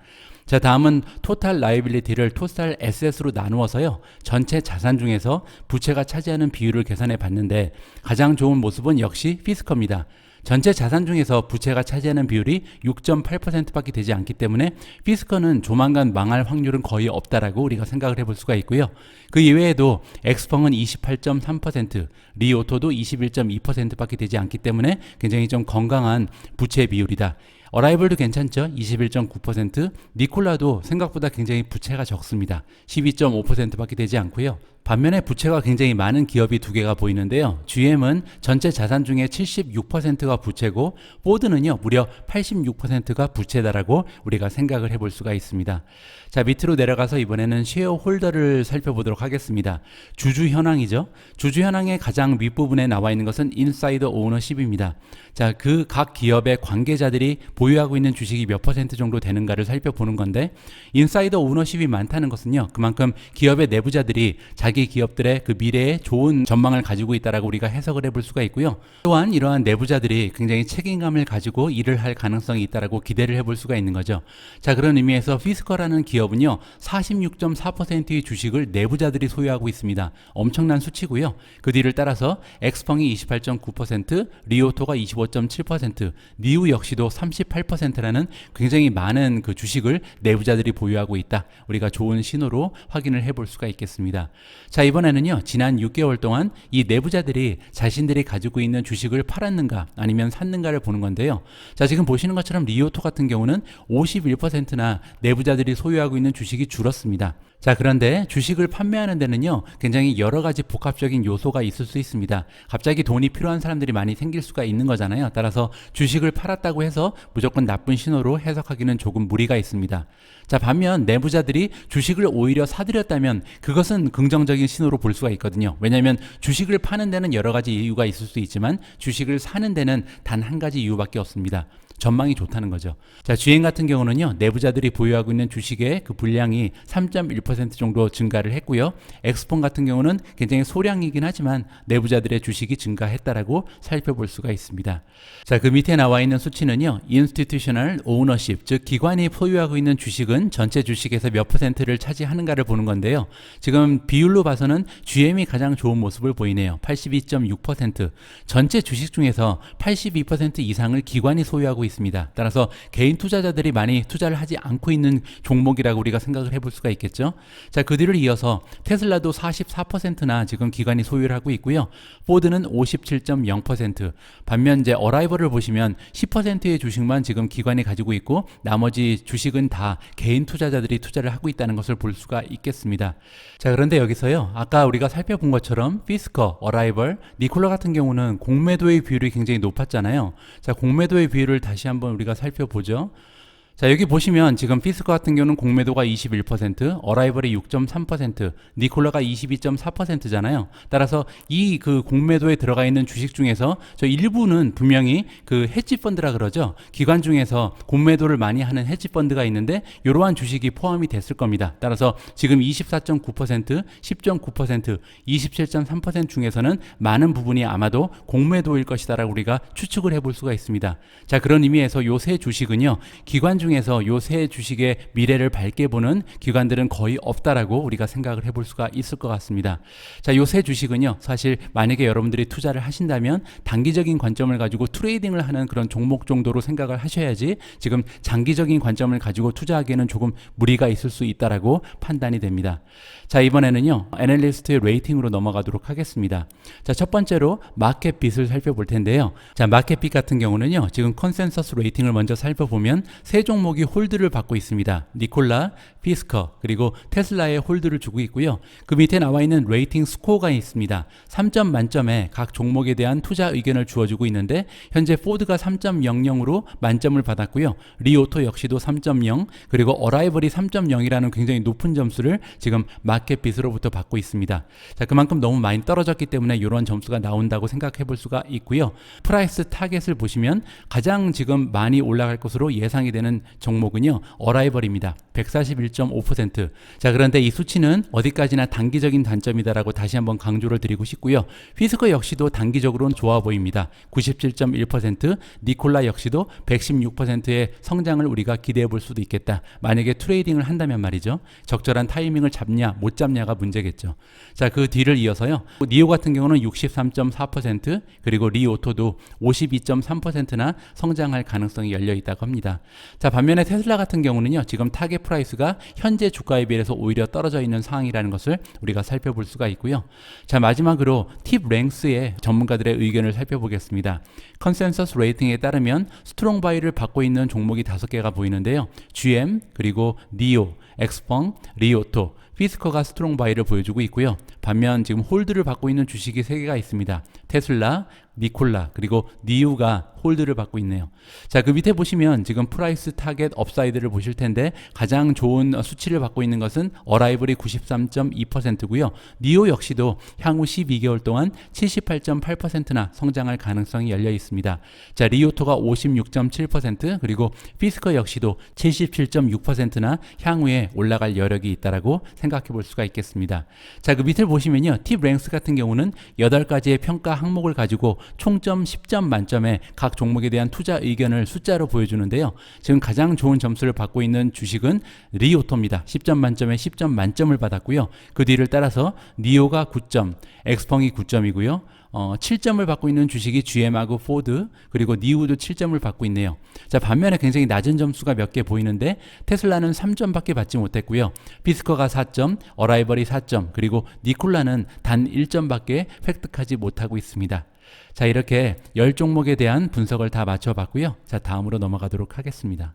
자, 다음은 토탈 라이빌리티를 토탈 에셋으로 나누어서요, 전체 자산 중에서 부채가 차지하는 비율을 계산해 봤는데 가장 좋은 모습은 역시 피스커입니다. 전체 자산 중에서 부채가 차지하는 비율이 6.8%밖에 되지 않기 때문에 피스커는 조만간 망할 확률은 거의 없다라고 우리가 생각을 해볼 수가 있고요. 그 이외에도 엑스펑은 28.3%, 리오토도 21.2%밖에 되지 않기 때문에 굉장히 좀 건강한 부채 비율이다. 어라이벌도 괜찮죠? 21.9%, 니콜라도 생각보다 굉장히 부채가 적습니다. 12.5%밖에 되지 않고요. 반면에 부채가 굉장히 많은 기업이 두 개가 보이는데요. GM은 전체 자산 중에 76%가 부채고 포드는요, 무려 86%가 부채다라고 우리가 생각을 해볼 수가 있습니다. 자, 밑으로 내려가서 이번에는 쉐어홀더를 살펴보도록 하겠습니다. 주주 현황이죠. 주주 현황의 가장 윗부분에 나와 있는 것은 인사이더 오너십입니다. 자, 그 각 기업의 관계자들이 보유하고 있는 주식이 몇 퍼센트 정도 되는가를 살펴보는 건데, 인사이더 오너십이 많다는 것은요, 그만큼 기업의 내부자들이 자기 기업들의 그 미래에 좋은 전망을 가지고 있다라고 우리가 해석을 해볼 수가 있고요. 또한 이러한 내부자들이 굉장히 책임감을 가지고 일을 할 가능성이 있다라고 기대를 해볼 수가 있는 거죠. 자, 그런 의미에서 피스커라는 기업은요, 46.4%의 주식을 내부자들이 소유하고 있습니다. 엄청난 수치고요. 그 뒤를 따라서 엑스펑이 28.9%, 리오토가 25.7%, 니우 역시도 38%라는 굉장히 많은 그 주식을 내부자들이 보유하고 있다. 우리가 좋은 신호로 확인을 해볼 수가 있겠습니다. 자, 이번에는요, 지난 6개월 동안 이 내부자들이 자신들이 가지고 있는 주식을 팔았는가 아니면 샀는가를 보는 건데요. 자, 지금 보시는 것처럼 리오토 같은 경우는 51%나 내부자들이 소유하고 있는 주식이 줄었습니다. 자, 그런데 주식을 판매하는 데는요, 굉장히 여러 가지 복합적인 요소가 있을 수 있습니다. 갑자기 돈이 필요한 사람들이 많이 생길 수가 있는 거잖아요. 따라서 주식을 팔았다고 해서 무조건 나쁜 신호로 해석하기는 조금 무리가 있습니다. 자, 반면 내부자들이 주식을 오히려 사들였다면 그것은 긍정적인 신호로 볼 수가 있거든요. 왜냐하면 주식을 파는 데는 여러 가지 이유가 있을 수 있지만 주식을 사는 데는 단 한 가지 이유밖에 없습니다. 전망이 좋다는 거죠. 자, GM 같은 경우는요, 내부자들이 보유하고 있는 주식의 그 분량이 3.1% 정도 증가를 했고요. 엑스폰 같은 경우는 굉장히 소량이긴 하지만 내부자들의 주식이 증가했다라고 살펴볼 수가 있습니다. 자, 그 밑에 나와 있는 수치는요, Institutional Ownership, 즉 기관이 보유하고 있는 주식은 전체 주식에서 몇 퍼센트를 차지하는가를 보는 건데요. 지금 비율로 봐서는 GM이 가장 좋은 모습을 보이네요. 82.6%. 전체 주식 중에서 82% 이상을 기관이 소유하고 있습니다. 따라서 개인 투자자들이 많이 투자를 하지 않고 있는 종목이라고 우리가 생각을 해볼 수가 있겠죠. 자, 그 뒤를 이어서 테슬라도 44%나 지금 기관이 소유를 하고 있고요. 포드는 57.0%. 반면 이제 어라이벌을 보시면 10%의 주식만 지금 기관이 가지고 있고 나머지 주식은 다 개인 투자자들이 투자를 하고 있다는 것을 볼 수가 있겠습니다. 자, 그런데 여기서요, 아까 우리가 살펴본 것처럼 피스커, 어라이벌, 니콜라 같은 경우는 공매도의 비율이 굉장히 높았잖아요. 자, 공매도의 비율을 다시 한번 우리가 살펴보죠. 자, 여기 보시면 지금 피스커 같은 경우는 공매도가 21%, 어라이벌이 6.3%, 니콜라가 22.4%잖아요. 따라서 이 그 공매도에 들어가 있는 주식 중에서 저 일부는 분명히 그 헤지펀드라 그러죠. 기관 중에서 공매도를 많이 하는 헤지펀드가 있는데 이러한 주식이 포함이 됐을 겁니다. 따라서 지금 24.9%, 10.9%, 27.3% 중에서는 많은 부분이 아마도 공매도일 것이다라고 우리가 추측을 해볼 수가 있습니다. 자, 그런 의미에서 요 세 주식은요, 기관 중에서 요 세 주식의 미래를 밝게 보는 기관들은 거의 없다라고 우리가 생각을 해볼 수가 있을 것 같습니다. 자, 요 세 주식은요, 사실 만약에 여러분들이 투자를 하신다면 단기적인 관점을 가지고 트레이딩을 하는 그런 종목 정도로 생각을 하셔야지 지금 장기적인 관점을 가지고 투자하기에는 조금 무리가 있을 수 있다라고 판단이 됩니다. 자, 이번에는요, 애널리스트의 레이팅으로 넘어가도록 하겠습니다. 자, 첫 번째로 마켓빗을 살펴볼 텐데요. 자, 마켓빗 같은 경우는요, 지금 컨센서스 레이팅을 먼저 살펴보면 세 종목이 홀드를 받고 있습니다. 니콜라, 피스커, 그리고 테슬라에 홀드를 주고 있고요. 그 밑에 나와 있는 레이팅 스코어가 있습니다. 3점 만점에 각 종목에 대한 투자 의견을 주어주고 있는데 현재 포드가 3.00으로 만점을 받았고요. 리오토 역시도 3.0, 그리고 어라이벌이 3.0이라는 굉장히 높은 점수를 지금 마켓빗으로부터 받고 있습니다. 자, 그만큼 너무 많이 떨어졌기 때문에 이런 점수가 나온다고 생각해 볼 수가 있고요. 프라이스 타겟을 보시면 가장 지금 많이 올라갈 것으로 예상이 되는 종목은요, 어라이벌입니다. 141.5%. 자, 그런데 이 수치는 어디까지나 단기적인 단점이다라고 다시 한번 강조를 드리고 싶고요. 피스커 역시도 단기적으로는 좋아 보입니다. 97.1%, 니콜라 역시도 116%의 성장을 우리가 기대해 볼 수도 있겠다. 만약에 트레이딩을 한다면 말이죠. 적절한 타이밍을 잡냐 못 잡냐가 문제겠죠. 자, 그 뒤를 이어서요, 니오 같은 경우는 63.4%, 그리고 리오토도 52.3%나 성장할 가능성이 열려 있다고 합니다. 자, 반면에 테슬라 같은 경우는요, 지금 타겟 프라이스가 현재 주가에 비해서 오히려 떨어져 있는 상황이라는 것을 우리가 살펴볼 수가 있고요. 자, 마지막으로 팁 랭스의 전문가들의 의견을 살펴보겠습니다. 컨센서스 레이팅에 따르면 스트롱 바이를 받고 있는 종목이 5개가 보이는데요. GM, 그리고 니오, 엑스펑, 리오토, 피스커가 스트롱 바이를 보여주고 있고요. 반면 지금 홀드를 받고 있는 주식이 3개가 있습니다. 테슬라, 니콜라, 그리고 니우가 홀드를 받고 있네요. 자, 그 밑에 보시면 지금 프라이스 타겟 업사이드를 보실 텐데 가장 좋은 수치를 받고 있는 것은 어라이벌이 93.2%고요. 니오 역시도 향후 12개월 동안 78.8%나 성장할 가능성이 열려 있습니다. 자, 리오토가 56.7%, 그리고 피스커 역시도 77.6%나 향후에 올라갈 여력이 있다라고 생각해 볼 수가 있겠습니다. 자, 그 밑을 보시면요, 팁 랭스 같은 경우는 8가지의 평가 항목을 가지고 총점 10점 만점에 각 종목에 대한 투자 의견을 숫자로 보여주는데요. 지금 가장 좋은 점수를 받고 있는 주식은 리오토입니다. 10점 만점에 10점 만점을 받았고요. 그 뒤를 따라서 니오가 9점, 엑스펑이 9점이고요. 7점을 받고 있는 주식이 GM하고 포드, 그리고 니우도 7점을 받고 있네요. 자, 반면에 굉장히 낮은 점수가 몇 개 보이는데 테슬라는 3점밖에 받지 못했고요. 피스커가 4점, 어라이벌이 4점, 그리고 니콜라는 단 1점밖에 획득하지 못하고 있습니다. 자, 이렇게 10종목에 대한 분석을 다 마쳐봤고요. 자, 다음으로 넘어가도록 하겠습니다.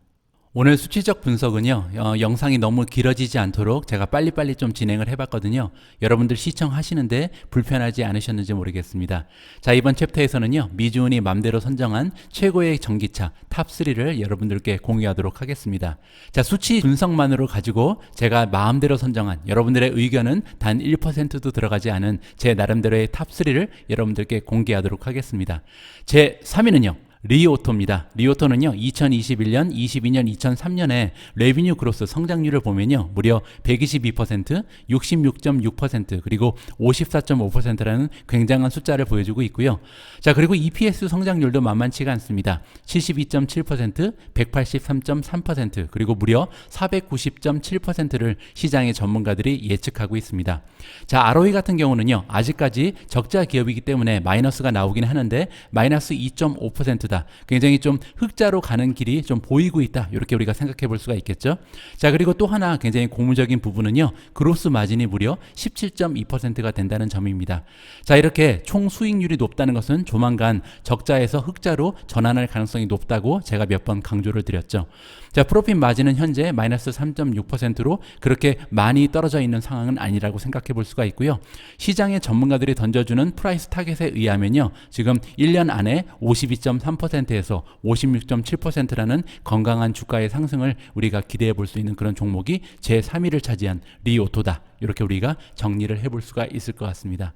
오늘 수치적 분석은요, 영상이 너무 길어지지 않도록 제가 빨리빨리 좀 진행을 해봤거든요. 여러분들 시청하시는데 불편하지 않으셨는지 모르겠습니다. 자, 이번 챕터에서는요, 미주은이 맘대로 선정한 최고의 전기차 탑3를 여러분들께 공유하도록 하겠습니다. 자, 수치 분석만으로 가지고 제가 마음대로 선정한, 여러분들의 의견은 단 1%도 들어가지 않은 제 나름대로의 탑3를 여러분들께 공개하도록 하겠습니다. 제 3위는요, 리오토입니다. 리오토는요, 2021년, 22년, 2003년에 레비뉴 그로스 성장률을 보면요, 무려 122%, 66.6%, 그리고 54.5%라는 굉장한 숫자를 보여주고 있고요. 자, 그리고 EPS 성장률도 만만치가 않습니다. 72.7%, 183.3%, 그리고 무려 490.7%를 시장의 전문가들이 예측하고 있습니다. 자, ROE 같은 경우는요, 아직까지 적자 기업이기 때문에 마이너스가 나오긴 하는데 마이너스 2.5%다. 상승률이다. 굉장히 좀 흑자로 가는 길이 좀 보이고 있다. 이렇게 우리가 생각해 볼 수가 있겠죠. 자, 그리고 또 하나 굉장히 고무적인 부분은요. 그로스 마진이 무려 17.2%가 된다는 점입니다. 자, 이렇게 총 수익률이 높다는 것은 조만간 적자에서 흑자로 전환할 가능성이 높다고 제가 몇 번 강조를 드렸죠. 자, 프로핏 마진은 현재 마이너스 3.6%로 그렇게 많이 떨어져 있는 상황은 아니라고 생각해 볼 수가 있고요. 시장의 전문가들이 던져주는 프라이스 타겟에 의하면요. 지금 1년 안에 52.3%에서 56.7%라는 건강한 주가의 상승을 우리가 기대해 볼 수 있는 그런 종목이 제3위를 차지한 리오토다. 이렇게 우리가 정리를 해볼 수가 있을 것 같습니다.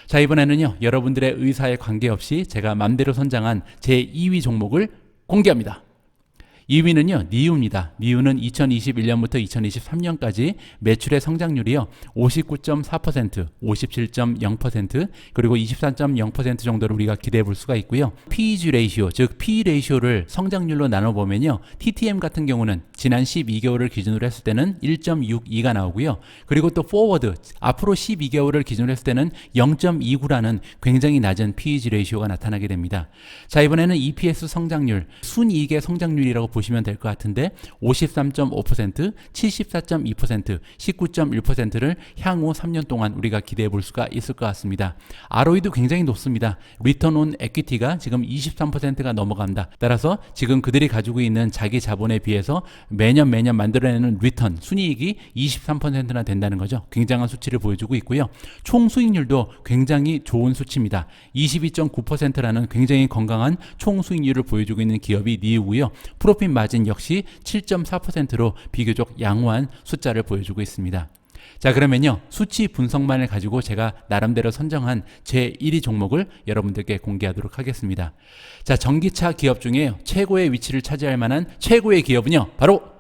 자, 이번에는요. 여러분들의 의사에 관계없이 제가 맘대로 선정한 제2위 종목을 공개합니다. 2위는요, 니우입니다. 니우는 2021년부터 2023년까지 매출의 성장률이요, 59.4%, 57.0%, 그리고 24.0% 정도를 우리가 기대해 볼 수가 있고요. PEG 레이시오, 즉 PE 레이시오를 성장률로 나눠보면요, TTM 같은 경우는 지난 12개월을 기준으로 했을 때는 1.62가 나오고요. 그리고 또 포워드, 앞으로 12개월을 기준으로 했을 때는 0.29라는 굉장히 낮은 PEG 레이시오가 나타나게 됩니다. 자, 이번에는 EPS 성장률, 순이익의 성장률이라고 보시면 될 것 같은데 53.5%, 74.2%, 19.1%를 향후 3년 동안 우리가 기대해 볼 수가 있을 것 같습니다. ROE도 굉장히 높습니다. 리턴 온 에퀴티가 지금 23%가 넘어간다. 따라서 지금 그들이 가지고 있는 자기 자본에 비해서 매년 만들어내는 리턴, 순이익이 23%나 된다는 거죠. 굉장한 수치를 보여주고 있고요. 총 수익률도 굉장히 좋은 수치입니다. 22.9%라는 굉장히 건강한 총 수익률을 보여주고 있는 기업이 니우고요. 프로핏 마진 역시 7.4%로 비교적 양호한 숫자를 보여주고 있습니다. 자, 그러면요, 수치 분석만을 가지고 제가 나름대로 선정한 제1위 종목을 여러분들께 공개하도록 하겠습니다. 자, 전기차 기업 중에 최고의 위치를 차지할 만한 최고의 기업은요, 바로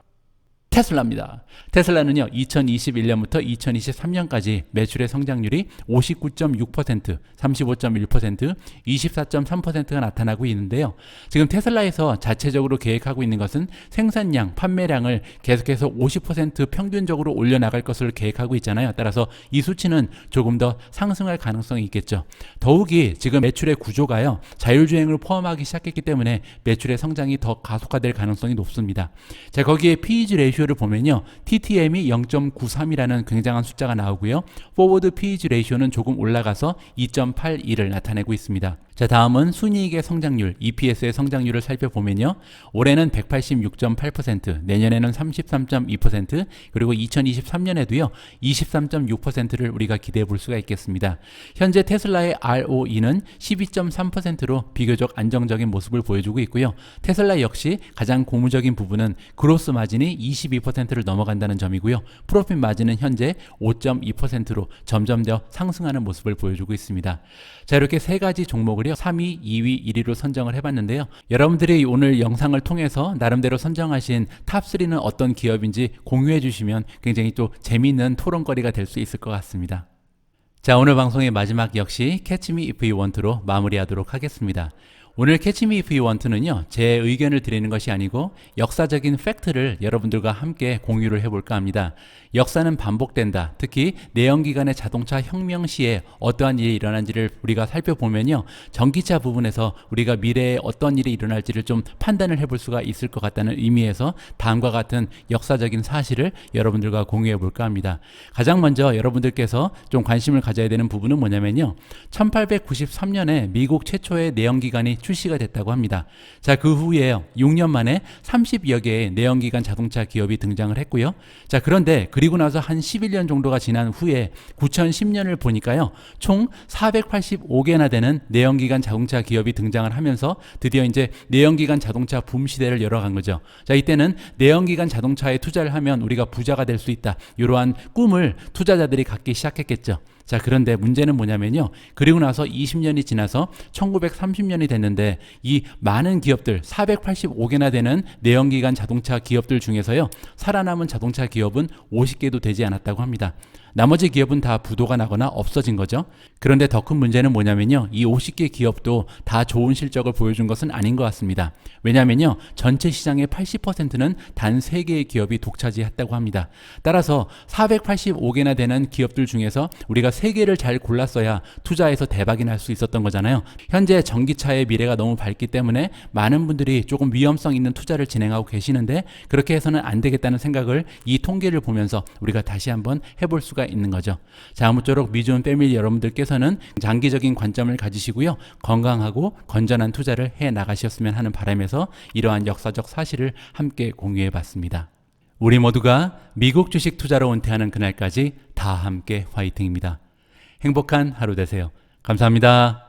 테슬라입니다. 테슬라는요, 2021년부터 2023년까지 매출의 성장률이 59.6%, 35.1%, 24.3%가 나타나고 있는데요. 지금 테슬라에서 자체적으로 계획하고 있는 것은 생산량, 판매량을 계속해서 50% 평균적으로 올려나갈 것을 계획하고 있잖아요. 따라서 이 수치는 조금 더 상승할 가능성이 있겠죠. 더욱이 지금 매출의 구조가요, 자율주행을 포함하기 시작했기 때문에 매출의 성장이 더 가속화될 가능성이 높습니다. 자, 거기에 PEG 레이시오를 보면요, TTM이 0.93이라는 굉장한 숫자가 나오고요. 포워드 PEG 레이시오는 조금 올라가서 2.82를 나타내고 있습니다. 자, 다음은 순이익의 성장률, EPS의 성장률을 살펴보면요, 올해는 186.8%, 내년에는 33.2%, 그리고 2023년에도요 23.6%를 우리가 기대해 볼 수가 있겠습니다. 현재 테슬라의 ROE는 12.3%로 비교적 안정적인 모습을 보여주고 있고요. 테슬라 역시 가장 고무적인 부분은 그로스 마진이 22%를 넘어간다는 점이고요. 프로핏 마진은 현재 5.2%로 점점 더 상승하는 모습을 보여주고 있습니다. 자, 이렇게 세 가지 종목을요, 3위, 2위, 1위로 선정을 해봤는데요. 여러분들이 오늘 영상을 통해서 나름대로 선정하신 탑3는 어떤 기업인지 공유해 주시면 굉장히 또 재미있는 토론거리가 될 수 있을 것 같습니다. 자, 오늘 방송의 마지막 역시 Catch Me If You Want로 마무리하도록 하겠습니다. 오늘 Catch Me If You Want는요, 제 의견을 드리는 것이 아니고 역사적인 팩트를 여러분들과 함께 공유를 해볼까 합니다. 역사는 반복된다. 특히 내연기관의 자동차 혁명 시에 어떠한 일이 일어난지를 우리가 살펴보면요, 전기차 부분에서 우리가 미래에 어떤 일이 일어날지를 좀 판단을 해볼 수가 있을 것 같다는 의미에서 다음과 같은 역사적인 사실을 여러분들과 공유해 볼까 합니다. 가장 먼저 여러분들께서 좀 관심을 가져야 되는 부분은 뭐냐면요, 1893년에 미국 최초의 내연기관이 출시가 됐다고 합니다. 자, 그 후에 6년 만에 30여 개의 내연기관 자동차 기업이 등장을 했고요. 자, 그런데 그리고 나서 한 11년 정도가 지난 후에 2010년을 보니까요, 총 485개나 되는 내연기관 자동차 기업이 등장을 하면서 드디어 이제 내연기관 자동차 붐 시대를 열어간 거죠. 자, 이때는 내연기관 자동차에 투자를 하면 우리가 부자가 될 수 있다, 이러한 꿈을 투자자들이 갖기 시작했겠죠. 자, 그런데 문제는 뭐냐면요, 그리고 나서 20년이 지나서 1930년이 됐는데 이 많은 기업들, 485개나 되는 내연기관 자동차 기업들 중에서요, 살아남은 자동차 기업은 50개도 되지 않았다고 합니다. 나머지 기업은 다 부도가 나거나 없어진 거죠. 그런데 더 큰 문제는 뭐냐면요, 이 50개 기업도 다 좋은 실적을 보여준 것은 아닌 것 같습니다. 왜냐면요, 전체 시장의 80%는 단 3개의 기업이 독차지했다고 합니다. 따라서 485개나 되는 기업들 중에서 우리가 세 개를 잘 골랐어야 투자해서 대박이 날 수 있었던 거잖아요. 현재 전기차의 미래가 너무 밝기 때문에 많은 분들이 조금 위험성 있는 투자를 진행하고 계시는데 그렇게 해서는 안 되겠다는 생각을 이 통계를 보면서 우리가 다시 한번 해볼 수가 있는 거죠. 자, 아무쪼록 미주온 패밀리 여러분들께서는 장기적인 관점을 가지시고요. 건강하고 건전한 투자를 해 나가셨으면 하는 바람에서 이러한 역사적 사실을 함께 공유해 봤습니다. 우리 모두가 미국 주식 투자로 은퇴하는 그날까지 다 함께 화이팅입니다. 행복한 하루 되세요. 감사합니다.